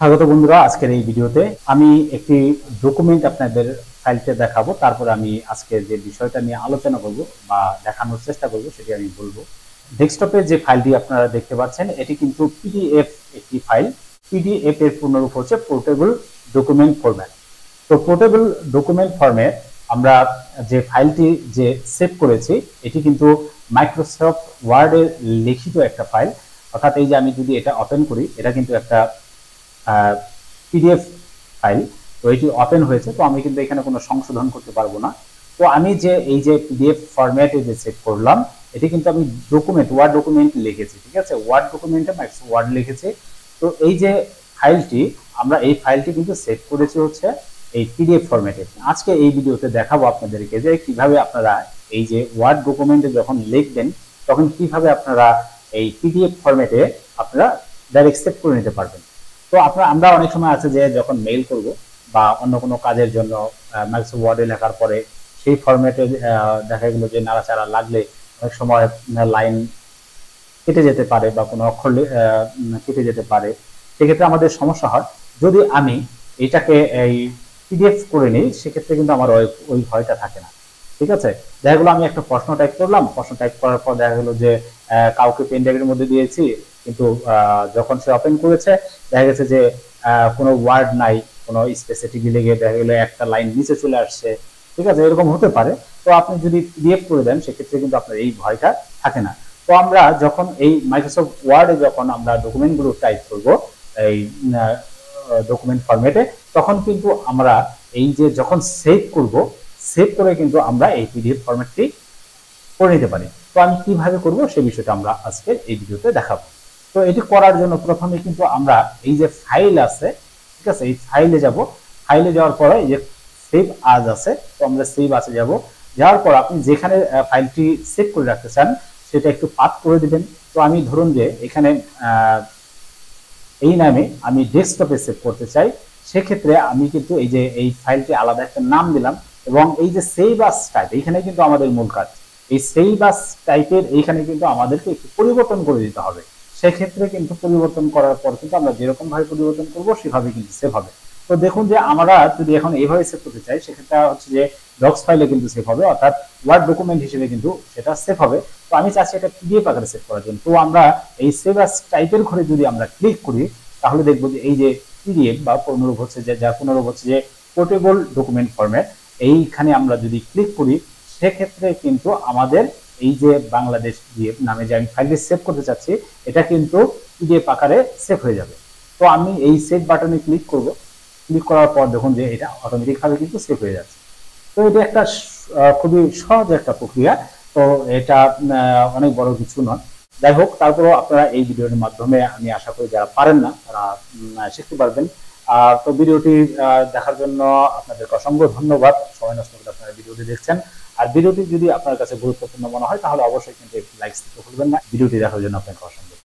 স্বাগত বন্ধুরা, আজকের এই ভিডিওতে আমি একটি ডকুমেন্ট আপনাদের ফাইলতে দেখাবো। তারপর আমি আজকে যে বিষয়টা নিয়ে আলোচনা করব বা দেখানোর চেষ্টা করব সেটি আমি বলবো। ডেস্কটপে যে ফাইলটি আপনারা দেখতে পাচ্ছেন এটি কিন্তু পিডিএফ একটি ফাইল। পিডিএফ এর পূর্ণরূপ হচ্ছে পোর্টেবল ডকুমেন্ট ফরম্যাট। তো পোর্টেবল ডকুমেন্ট ফরম্যাট আমরা যে ফাইলটি যে সেভ করেছি এটি কিন্তু মাইক্রোসফট ওয়ার্ডে লিখিত একটা ফাইল। অর্থাৎ এই যে আমি যদি এটা ওপেন করি, এটা কিন্তু একটা পিডিএফ ফাইল। তো এটি ওপেন হয়েছে, তো আমি কিন্তু এখানে কোনো সংশোধন করতে পারবো না। তো আমি যে এই যে পিডিএফ ফরম্যাটে যে সেভ করলাম এটি কিন্তু আমি ডকুমেন্ট ওয়ার্ড ডকুমেন্ট লিখেছি, ঠিক আছে, ওয়ার্ড ডকুমেন্টে মাইক্রোসফট ওয়ার্ড লিখেছি। তো এই যে ফাইলটি আমরা এই ফাইলটি কিন্তু সেভ করেছি হচ্ছে এই পিডিএফ ফরম্যাটে। আজকে এই ভিডিওতে দেখাবো আপনাদেরকে যে কিভাবে আপনারা এই যে ওয়ার্ড ডকুমেন্টে যখন লিখবেন তখন কিভাবে আপনারা এই পিডিএফ ফরম্যাটে আপনারা ডাইরেক্ট সেভ করে নিতে পারবেন। তো আমরা অনেক সময় আছে যে যখন মেইল করব বা অন্য কোনো কাজের জন্য মাইক্রোসফট ওয়ার্ডে লেখার পরে সেই ফরম্যাটে দেখা গেলো যে নাড়াচাড়া লাগলে অনেক সময় লাইন কেটে যেতে পারে বা কোনো অক্ষর কেটে যেতে পারে, সেক্ষেত্রে আমাদের সমস্যা হয়। যদি আমি এটাকে এই পিডিএফ করে নিই সেক্ষেত্রে কিন্তু আমার ওই ভয়টা থাকে না, ঠিক আছে। দেখা গেলো আমি একটা প্রশ্ন টাইপ করলাম, প্রশ্ন টাইপ করার পর দেখা গেলো যে কাউকে পেন ড্রাইভের মধ্যে দিয়েছি, কিন্তু যখন সে ওপেন করেছে দেখা গেছে যে কোনো ওয়ার্ড নাই, কোনো স্পেসিফিক লেগে দেখা গেলো একটা লাইন নিচে চলে আসছে, ঠিক আছে, এরকম হতে পারে। তো আপনি যদি পিডিএফ করে দেন সেক্ষেত্রে কিন্তু আপনার এই ভয়টা থাকে না। তো আমরা যখন এই মাইক্রোসফট ওয়ার্ডে যখন আমরা ডকুমেন্টগুলো টাইপ করব এই ডকুমেন্ট ফরম্যাটে, তখন কিন্তু আমরা এই যে যখন সেভ করব, সেভ করে কিন্তু আমরা এই পিডিএফ ফরম্যাটটি করে নিতে পারি। তো আমি কিভাবে করব সেই বিষয়টা আমরা আজকে এই ভিডিওতে দেখাবো। তো এটি করার জন্য প্রথমে কিন্তু আমরা এই যে ফাইল আছে, ঠিক আছে, এই ফাইলে যাব। ফাইলে যাওয়ার পরে এই যে সেভ আজ আছে, তো আমরা সেভ আসে যাব। যাওয়ার পর আপনি যেখানে ফাইলটি সেভ করে রাখতে চান সেটা একটু পাথ করে দিবেন। তো আমি ধরুন যে এখানে এই নামে আমি ডেস্কটপে সেভ করতে চাই, সেক্ষেত্রে আমি কিন্তু এই যে এই ফাইলটি আলাদা একটা নাম দিলাম এবং এই যে সেভ আস টাইপ এইখানে কিন্তু আমাদের মূল কাজ। এই সেভ আস টাইপের এইখানে কিন্তু আমাদেরকে একটু পরিবর্তন করে দিতে হবে। সেক্ষেত্রে কিন্তু পরিবর্তন করার পর কিন্তু আমরা যেরকম ভাবে পরিবর্তন করব সেভাবে কিন্তু সেভ হবে। তো দেখুন যে আমরা যদি এখন এইভাবে সেভ করতে চাই সেক্ষেত্রে হচ্ছে যে ডক্স ফাইলে কিন্তু সেভ হবে, অর্থাৎ ওয়ার্ড ডকুমেন্ট হিসেবে কিন্তু সেটা সেভ হবে। তো আমি চাচ্ছি এটা পিডিএফ আকারে সেভ করার জন্য। তো আমরা এই সেভ আস টাইপের ঘরে যদি আমরা ক্লিক করি তাহলে দেখবো যে এই যে পিডিএফ বা পুনরূপ হচ্ছে যে যার পুনরূপ হচ্ছে যে পোর্টেবল ডকুমেন্ট ফরম্যাট, এইখানে আমরা যদি ক্লিক করি সেক্ষেত্রে কিন্তু আমাদের এই যে বাংলাদেশ পিডিএফ নামে যে আমি ফাইলটি সেভ করতে চাচ্ছি এটা কিন্তু পিডিএফ আকারে সেভ হয়ে যাবে। তো আমি এই সেভ বাটনে ক্লিক করব। ক্লিক করার পর দেখুন যে এটা অটোমেটিক ভাবে কিন্তু সেভ হয়ে যাচ্ছে। তো এটা একটা খুবই সহজ একটা প্রক্রিয়া। তো এটা অনেক বড় কিছু নয়। যাই হোক, তারপরেও আপনারা এই ভিডিওর মাধ্যমে আমি আশা করি যারা পারেন না তারা শিখতে পারবেন। তো ভিডিওটি দেখার জন্য আপনাদেরকে অসংখ্য ধন্যবাদ। সময় নষ্ট করে আপনারা ভিডিওটি দেখছেন। আর ভিডিওটি যদি আপনার কাছে গুরুত্বপূর্ণ মনে হয় তাহলে অবশ্যই কিন্তু একটি লাইক দিতে ভুলবেন না। ভিডিওটি দেখার জন্য আপনাকে অসংখ্য